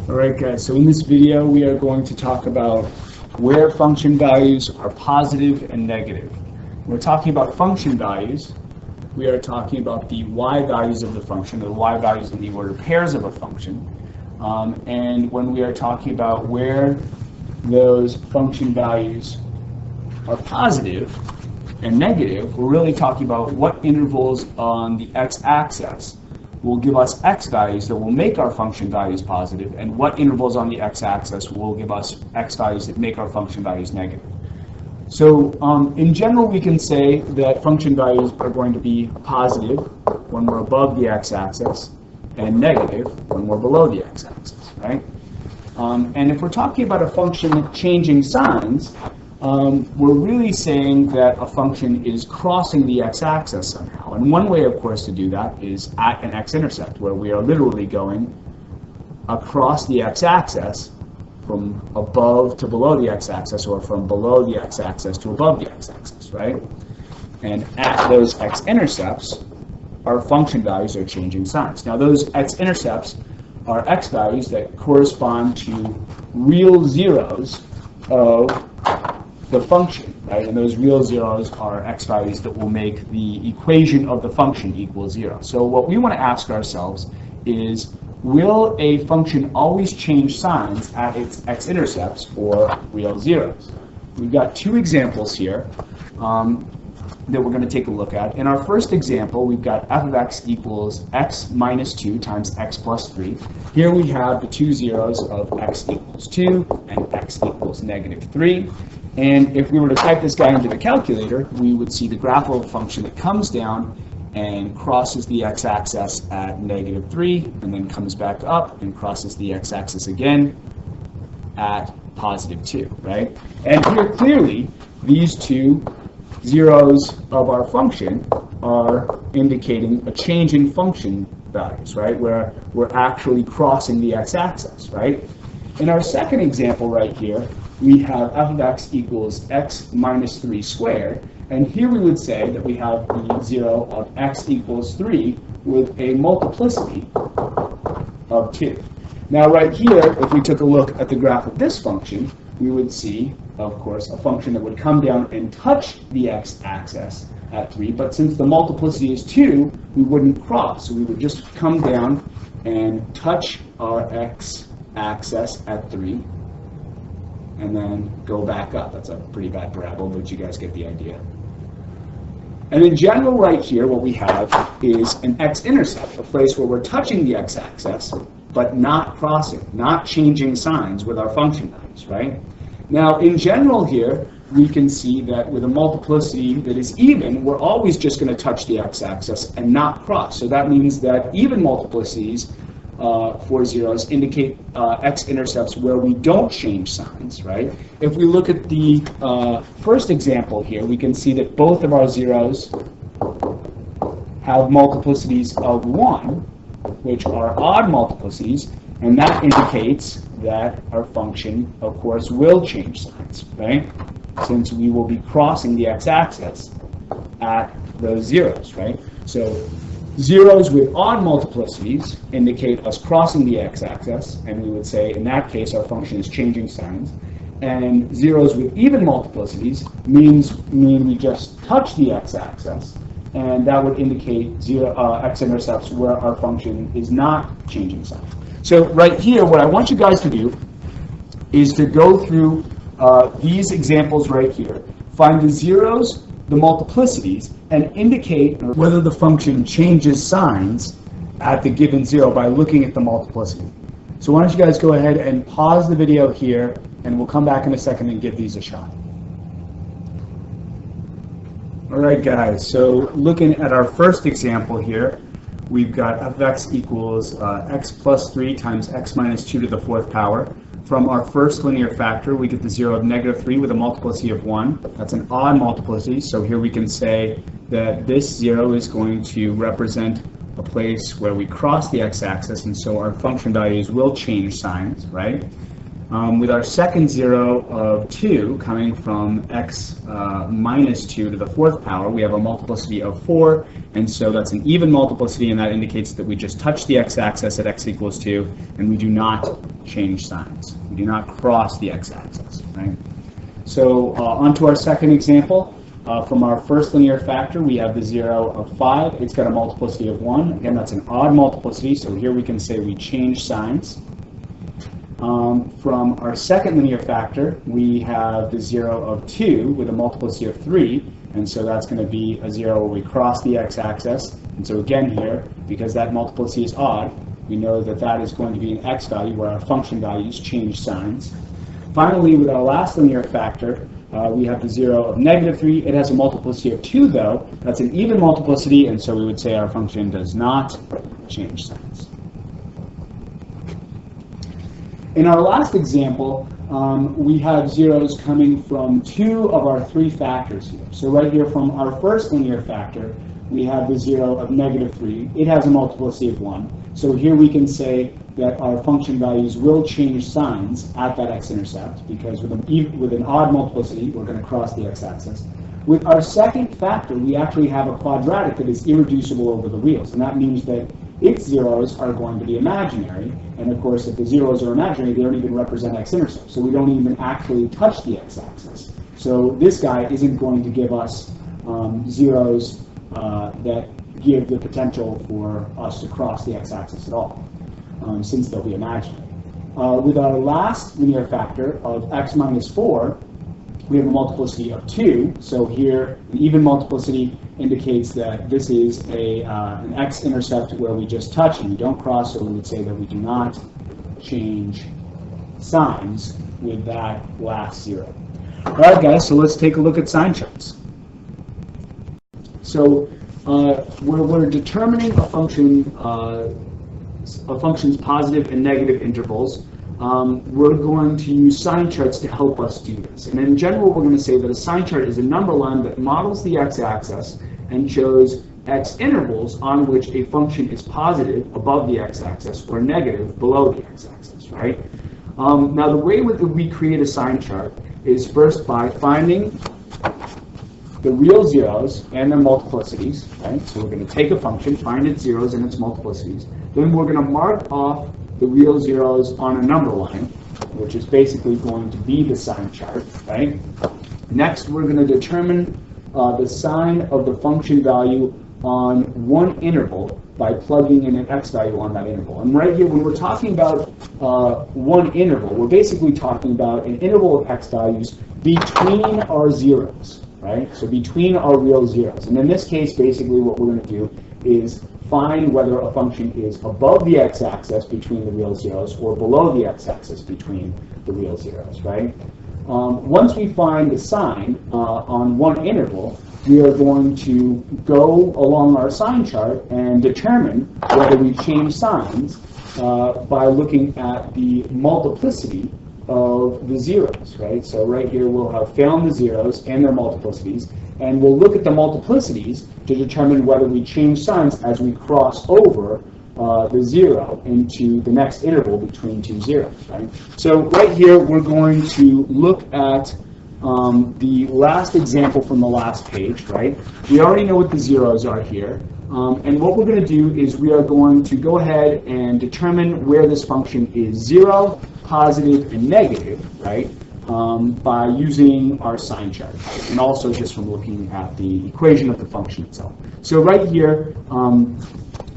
Alright guys, so in this video we are going to talk about where function values are positive and negative. When we're talking about function values, we are talking about the y values of the function, the y values in the order pairs of a function. And when we are talking about where those function values are positive and negative, we're really talking about what intervals on the x-axis will give us x values that will make our function values positive, and what intervals on the x-axis will give us x values that make our function values negative. So in general, we can say that function values are going to be positive when we're above the x-axis and negative when we're below the x-axis, right? And if we're talking about a function changing signs, we're really saying that a function is crossing the x-axis somehow. And one way, of course, to do that is at an x-intercept, where we are literally going across the x-axis from above to below the x-axis, or from below the x-axis to above the x-axis, right? And at those x-intercepts, our function values are changing signs. Now, those x-intercepts are x values that correspond to real zeros of the function, right? And those real zeros are x values that will make the equation of the function equal 0. So what we want to ask ourselves is, will a function always change signs at its x-intercepts or real zeros? We've got two examples here that we're going to take a look at. In our first example, we've got f of x equals x minus 2 times x plus 3. Here we have the two zeros of x equals 2 and x equals negative 3. And if we were to type this guy into the calculator, we would see the graph of a function that comes down and crosses the x-axis at negative 3, and then comes back up and crosses the x-axis again at positive 2, right? And here clearly, these two zeros of our function are indicating a change in function values, right? Where we're actually crossing the x-axis, right? In our second example right here, we have f of x equals x minus 3 squared. And here we would say that we have the zero of x equals 3 with a multiplicity of 2. Now right here, if we took a look at the graph of this function, we would see, of course, a function that would come down and touch the x-axis at 3. But since the multiplicity is 2, we wouldn't cross. So we would just come down and touch our x-axis at 3. And then go back up. That's a pretty bad parabola, but you guys get the idea. And in general, right here, what we have is an x-intercept, a place where we're touching the x-axis, but not crossing, not changing signs with our function values, right? Now, in general here, we can see that with a multiplicity that is even, we're always just going to touch the x-axis and not cross. So that means that even multiplicities for zeros indicate x-intercepts where we don't change signs, right? If we look at the first example here, we can see that both of our zeros have multiplicities of 1, which are odd multiplicities, and that indicates that our function, of course, will change signs, right? Since we will be crossing the x-axis at those zeros, right? So zeros with odd multiplicities indicate us crossing the x-axis, and we would say in that case our function is changing signs. And zeros with even multiplicities mean we just touch the x-axis, and that would indicate x-intercepts where our function is not changing signs. So right here, what I want you guys to do is to go through these examples right here, find the zeros, the multiplicities, and indicate whether the function changes signs at the given zero by looking at the multiplicity. So why don't you guys go ahead and pause the video here, and we'll come back in a second and give these a shot. All right, guys, so looking at our first example here, we've got f of x equals x plus 3 times x minus 2 to the 4th power. From our first linear factor, we get the zero of negative 3 with a multiplicity of 1. That's an odd multiplicity, so here we can say that this zero is going to represent a place where we cross the x-axis, and so our function values will change signs, right? With our second 0 of 2 coming from x minus 2 to the 4th power, we have a multiplicity of 4, and so that's an even multiplicity, and that indicates that we just touch the x-axis at x equals 2, and we do not change signs. We do not cross the x-axis, right? So on to our second example. From our first linear factor, we have the 0 of 5. It's got a multiplicity of 1. Again, that's an odd multiplicity, so here we can say we change signs. From our second linear factor, we have the 0 of 2 with a multiplicity of 3, and so that's going to be a 0 where we cross the x-axis. And so again here, because that multiplicity is odd, we know that that is going to be an x value where our function values change signs. Finally, with our last linear factor, we have the 0 of negative 3. It has a multiplicity of 2, though. That's an even multiplicity, and so we would say our function does not change signs. In our last example, we have zeros coming from 2 of our 3 factors here. So right here from our first linear factor, we have the 0 of negative 3. It has a multiplicity of 1. So here we can say that our function values will change signs at that x-intercept, because with an odd multiplicity, we're going to cross the x-axis. With our second factor, we actually have a quadratic that is irreducible over the reals, and that means that its zeros are going to be imaginary, and of course if the zeros are imaginary, they don't even represent x-intercepts, so we don't even actually touch the x-axis. So this guy isn't going to give us zeros that give the potential for us to cross the x-axis at all, since they'll be imaginary. With our last linear factor of x minus 4, we have a multiplicity of 2. So here, an even multiplicity indicates that this is an x-intercept where we just touch and we don't cross, so we would say that we do not change signs with that last 0. All right, guys, so let's take a look at sign charts. So we're determining a function's positive and negative intervals. We're going to use sign charts to help us do this. And in general, we're going to say that a sign chart is a number line that models the x-axis and shows x intervals on which a function is positive above the x-axis or negative below the x-axis, right? Now, the way that we create a sign chart is first by finding the real zeros and their multiplicities, right? So we're going to take a function, find its zeros and its multiplicities. Then we're going to mark off the real zeros on a number line, which is basically going to be the sign chart, right? Next, we're going to determine the sign of the function value on one interval by plugging in an x value on that interval. And right here, when we're talking about one interval, we're basically talking about an interval of x values between our zeros, right? So between our real zeros. And in this case, basically what we're going to do is find whether a function is above the x-axis between the real zeros or below the x-axis between the real zeros, right? Once we find the sign on one interval, we are going to go along our sign chart and determine whether we change signs by looking at the multiplicity of the zeros, right? So right here we'll have found the zeros and their multiplicities, and we'll look at the multiplicities to determine whether we change signs as we cross over the 0 into the next interval between two zeros, right? So right here we're going to look at the last example from the last page, right? We already know what the zeros are here. And what we're going to do is we are going to go ahead and determine where this function is 0, positive, and negative, right? By using our sign chart, and also just from looking at the equation of the function itself. So right here,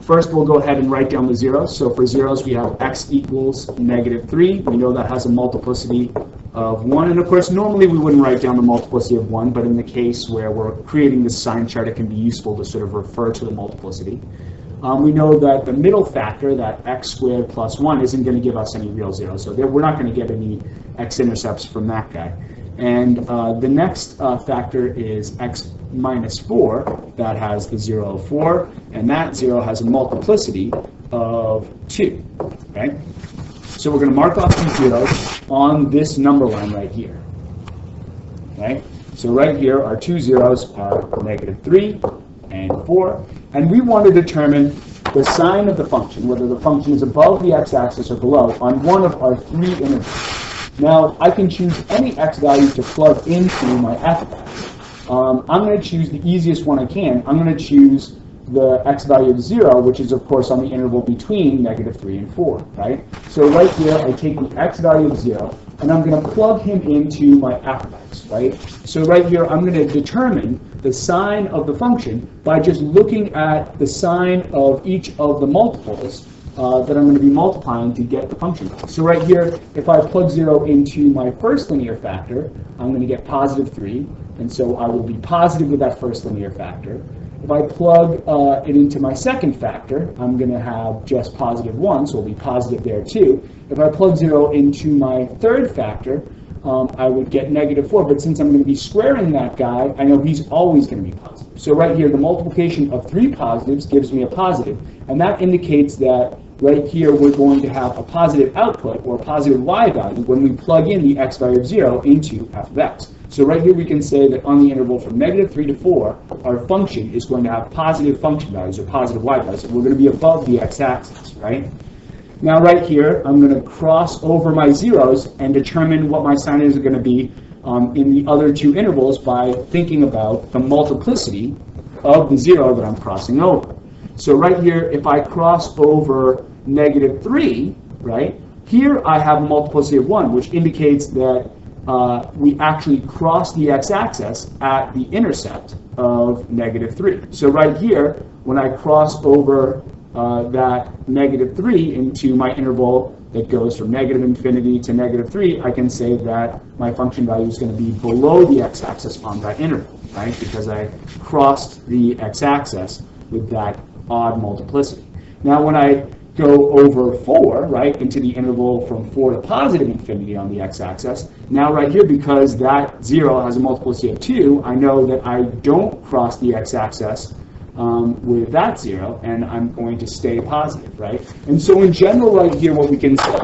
first we'll go ahead and write down the zeros. So for zeros, we have x equals negative 3. We know that has a multiplicity of 1. And of course, normally we wouldn't write down the multiplicity of 1, but in the case where we're creating this sign chart, it can be useful to sort of refer to the multiplicity. We know that the middle factor, that x squared plus 1, isn't going to give us any real zeros. So we're not going to get any x-intercepts from that guy. And the next factor is x minus 4, that has the 0 of 4, and that 0 has a multiplicity of 2, right? So we're going to mark off these zeros on this number line right here, right? So right here, our two zeros are negative 3 and 4, and we want to determine the sign of the function, whether the function is above the x-axis or below, on one of our three intervals. Now, I can choose any x value to plug into my f of x. I'm going to choose the easiest one I can. I'm going to choose the x value of 0, which is, of course, on the interval between -3 and 4, right? So right here, I take the x value of 0, and I'm going to plug him into my f of x, right? So right here, I'm going to determine the sign of the function by just looking at the sign of each of the multiples that I'm going to be multiplying to get the function. So right here, if I plug 0 into my first linear factor, I'm going to get +3, and so I will be positive with that first linear factor. If I plug it into my second factor, I'm going to have just +1, so it'll be positive there too. If I plug 0 into my third factor, I would get -4, but since I'm going to be squaring that guy, I know he's always going to be positive. So right here, the multiplication of 3 positives gives me a positive, and that indicates that right here we're going to have a positive output, or a positive y value, when we plug in the x value of 0 into f of x. So right here we can say that on the interval from -3 to 4, our function is going to have positive function values, or positive y values, and we're going to be above the x-axis, right? Now right here, I'm going to cross over my zeros and determine what my sign is going to be in the other two intervals by thinking about the multiplicity of the 0 that I'm crossing over. So right here, if I cross over -3, right, here I have a multiplicity of 1, which indicates that we actually cross the x-axis at the intercept of -3. So right here, when I cross over that -3 into my interval that goes from -infinity to -3, I can say that my function value is going to be below the x-axis on that interval, right? Because I crossed the x-axis with that odd multiplicity. Now when I go over 4, right, into the interval from 4 to +infinity on the x-axis, now right here, because that 0 has a multiplicity of 2, I know that I don't cross the x-axis with that 0, and I'm going to stay positive, right? And so in general right here, what we can say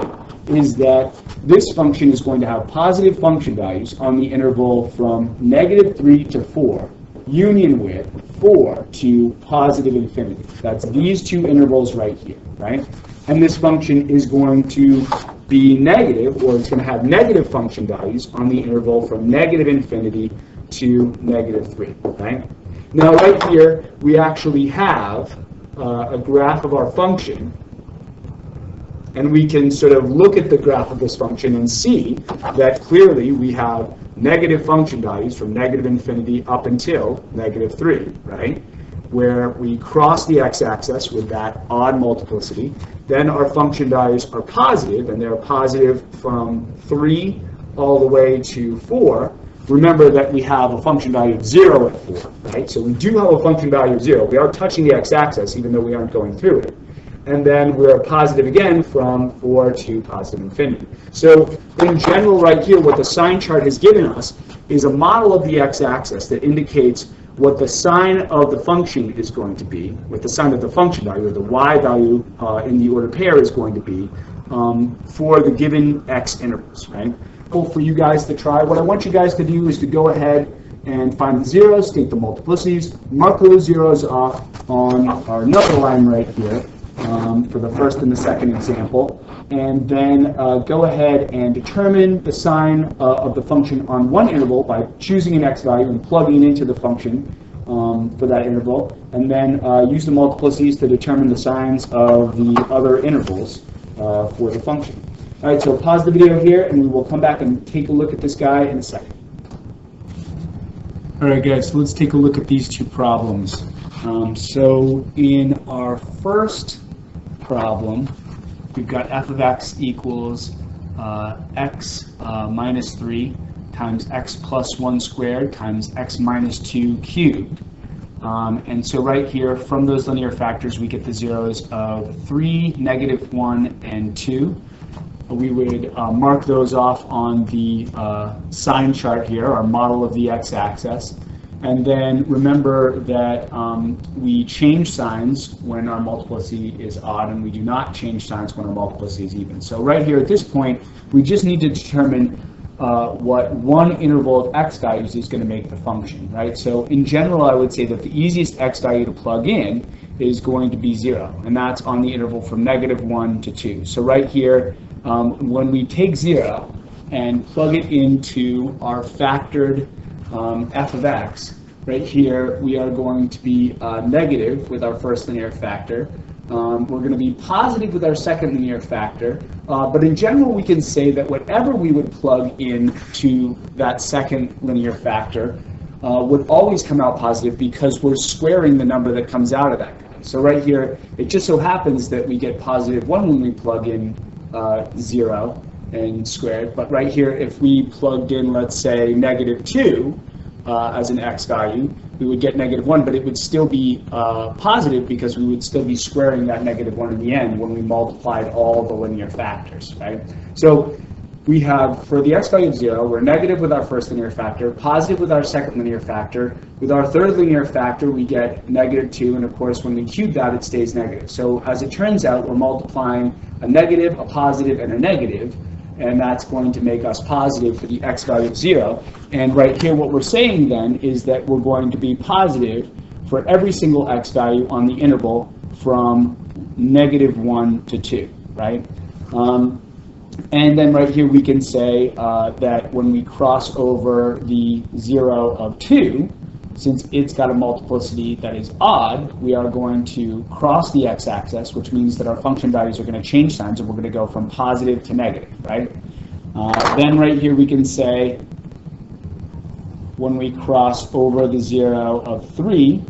is that this function is going to have positive function values on the interval from -3 to 4, union with 4 to +infinity. That's these two intervals right here, right? And this function is going to be negative, or it's going to have negative function values on the interval from -infinity to -3, right? Now right here, we actually have a graph of our function, and we can sort of look at the graph of this function and see that clearly we have negative function values from -infinity up until -3, right? Where we cross the x-axis with that odd multiplicity. Then our function values are positive, and they're positive from 3 all the way to 4. Remember that we have a function value of 0 at 4, right? So we do have a function value of 0. We are touching the x-axis, even though we aren't going through it. And then we're positive again from 4 to +infinity. So in general right here, what the sign chart has given us is a model of the x-axis that indicates what the sign of the function is going to be, what the sign of the function value, or the y value in the ordered pair is going to be for the given x intervals, right? For you guys to try, what I want you guys to do is to go ahead and find the zeros, take the multiplicities, mark those zeros off on our number line right here, for the first and the second example, and then go ahead and determine the sign of the function on one interval by choosing an x value and plugging it into the function for that interval, and then use the multiplicities to determine the signs of the other intervals for the function. All right, so pause the video here, and we will come back and take a look at this guy in a second. All right, guys, so let's take a look at these two problems. So in our first problem, we've got f of x equals x minus 3 times x plus 1 squared times x minus 2 cubed. And so right here, from those linear factors, we get the zeros of 3, -1, and 2. We would mark those off on the sign chart here, our model of the x-axis. And then remember that we change signs when our multiplicity is odd, and we do not change signs when our multiplicity is even. So right here at this point, we just need to determine what one interval of x values is going to make the function, right? So in general, I would say that the easiest x value to plug in is going to be 0, and that's on the interval from -1 to 2. So right here, when we take 0 and plug it into our factored f of x, right here we are going to be negative with our first linear factor. We're going to be positive with our second linear factor, but in general we can say that whatever we would plug into that second linear factor would always come out positive because we're squaring the number that comes out of that guy. So right here, it just so happens that we get positive 1 when we plug in 0 and squared, but right here if we plugged in, let's say, negative 2 as an x value, we would get negative 1, but it would still be positive because we would still be squaring that negative 1 in the end when we multiplied all the linear factors, right? So we have, for the x value of 0, we're negative with our first linear factor, positive with our second linear factor. With our third linear factor, we get negative 2, and of course, when we cube that, it stays negative. So as it turns out, we're multiplying a negative, a positive, and a negative, and that's going to make us positive for the x value of 0. And right here, what we're saying then is that we're going to be positive for every single x value on the interval from negative 1 to 2, right? And then right here we can say that when we cross over the 0 of 2, since it's got a multiplicity that is odd, we are going to cross the x-axis, which means that our function values are going to change signs, and we're going to go from positive to negative, right? Then right here we can say when we cross over the 0 of 3,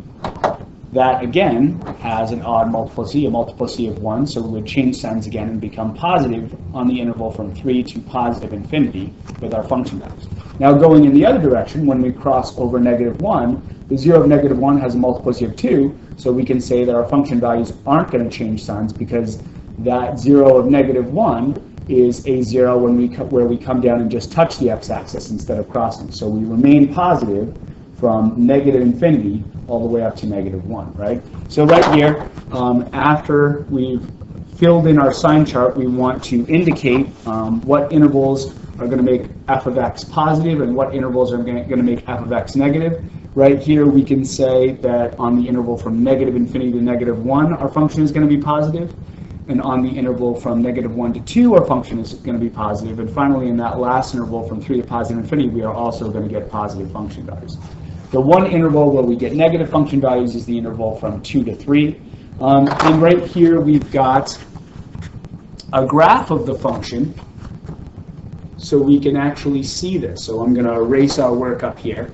that again has an odd multiplicity, a multiplicity of 1, so we would change signs again and become positive on the interval from 3 to positive infinity with our function values. Now going in the other direction, when we cross over negative 1, the 0 of negative 1 has a multiplicity of 2, so we can say that our function values aren't going to change signs because that 0 of negative 1 is a 0 where we come down and just touch the x-axis instead of crossing. So we remain positive from negative infinity all the way up to negative 1, right? So right here, after we've filled in our sign chart, we want to indicate what intervals are going to make f of x positive and what intervals are going to make f of x negative. Right here, we can say that on the interval from negative infinity to negative 1, our function is going to be positive. And on the interval from negative 1 to 2, our function is going to be positive. And finally, in that last interval from 3 to positive infinity, we are also going to get positive function values. The one interval where we get negative function values is the interval from 2 to 3. And right here we've got a graph of the function, so we can actually see this. So I'm going to erase our work up here.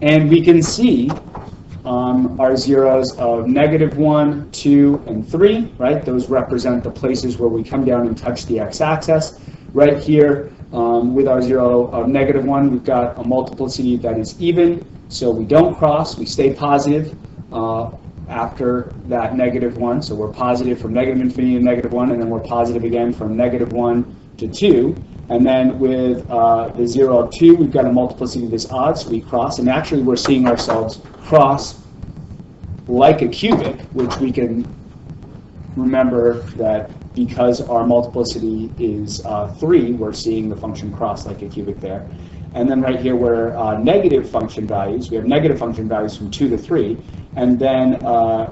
And we can see our zeros of negative 1, 2, and 3, right? Those represent the places where we come down and touch the x-axis. Right here, with our 0 of negative 1, we've got a multiplicity that is even, so we don't cross, we stay positive after that negative 1. So we're positive from negative infinity to negative 1, and then we're positive again from negative 1 to 2. And then with the 0 of 2, we've got a multiplicity that's odd, so we cross. And actually, we're seeing ourselves cross like a cubic, which we can remember that because our multiplicity is 3, we're seeing the function cross like a cubic there. And then right here, we're negative function values. We have negative function values from 2 to 3. And then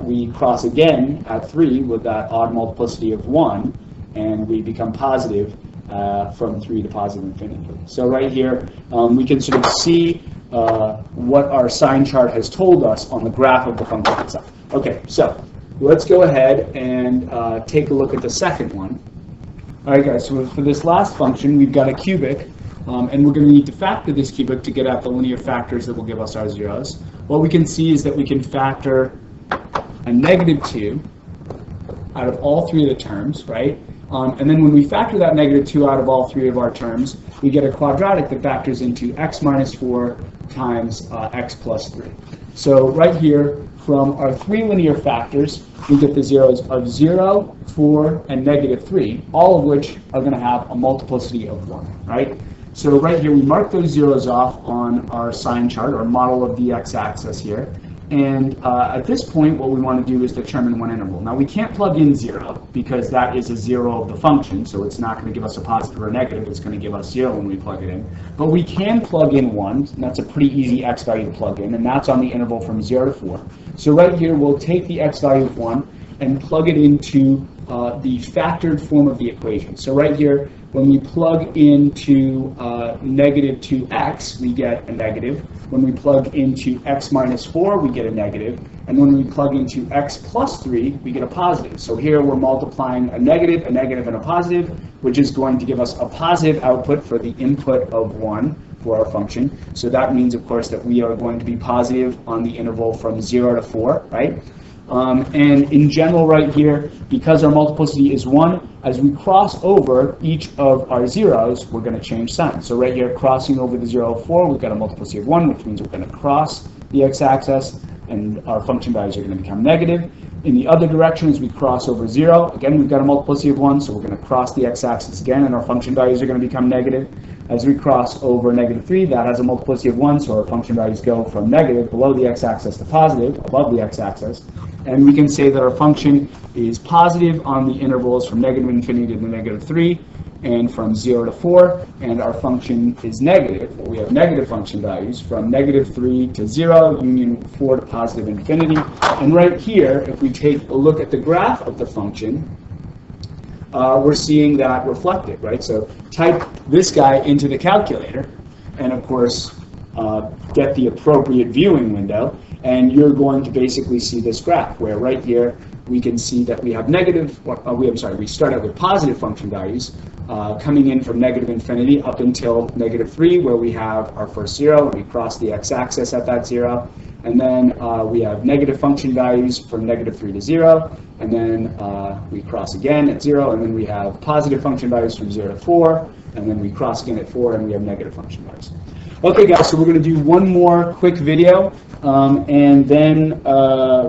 we cross again at 3 with that odd multiplicity of 1, and we become positive from 3 to positive infinity. So right here, we can sort of see what our sign chart has told us on the graph of the function itself. Okay, so let's go ahead and take a look at the second one. All right, guys, so for this last function, we've got a cubic, and we're going to need to factor this cubic to get at the linear factors that will give us our zeros. What we can see is that we can factor a negative 2 out of all 3 of the terms, right? And then when we factor that negative 2 out of all 3 of our terms, we get a quadratic that factors into x minus 4 times x plus 3. So right here, from our 3 linear factors, we get the zeros of 0, 4, and negative 3, all of which are going to have a multiplicity of 1, right? So right here, we mark those zeros off on our sign chart, or model of the x-axis here. And at this point, what we want to do is determine one interval. Now, we can't plug in 0 because that is a 0 of the function, so it's not going to give us a positive or a negative. It's going to give us 0 when we plug it in. But we can plug in 1, and that's a pretty easy x value to plug in, and that's on the interval from 0 to 4. So right here, we'll take the x value of 1 and plug it into the factored form of the equation. So right here, when we plug into negative 2x, we get a negative. When we plug into x minus 4, we get a negative. And when we plug into x plus 3, we get a positive. So here we're multiplying a negative, and a positive, which is going to give us a positive output for the input of 1 for our function. So that means, of course, that we are going to be positive on the interval from 0 to 4, right? And in general right here, because our multiplicity is 1, as we cross over each of our zeros, we're going to change signs. So right here, crossing over the 0 of 4, we've got a multiplicity of 1, which means we're going to cross the x-axis, and our function values are going to become negative. In the other direction, as we cross over 0, again, we've got a multiplicity of 1, so we're going to cross the x-axis again, and our function values are going to become negative. As we cross over negative 3, that has a multiplicity of 1, so our function values go from negative below the x-axis to positive above the x-axis. And we can say that our function is positive on the intervals from negative infinity to negative 3 and from 0 to 4, and our function is negative. We have negative function values from negative 3 to 0, union 4 to positive infinity. And right here, if we take a look at the graph of the function, we're seeing that reflected, right? So type this guy into the calculator, and of course, get the appropriate viewing window, and you're going to basically see this graph, where right here we can see that we have we start out with positive function values coming in from negative infinity up until negative 3, where we have our first 0, and we cross the x-axis at that 0. And then we have negative function values from negative 3 to 0, and then we cross again at 0, and then we have positive function values from 0 to 4, and then we cross again at 4, and we have negative function values. Okay, guys, so we're going to do one more quick video, and then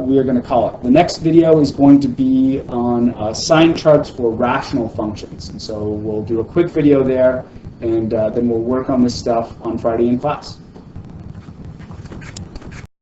we are going to call it. The next video is going to be on sign charts for rational functions. And so we'll do a quick video there, and then we'll work on this stuff on Friday in class.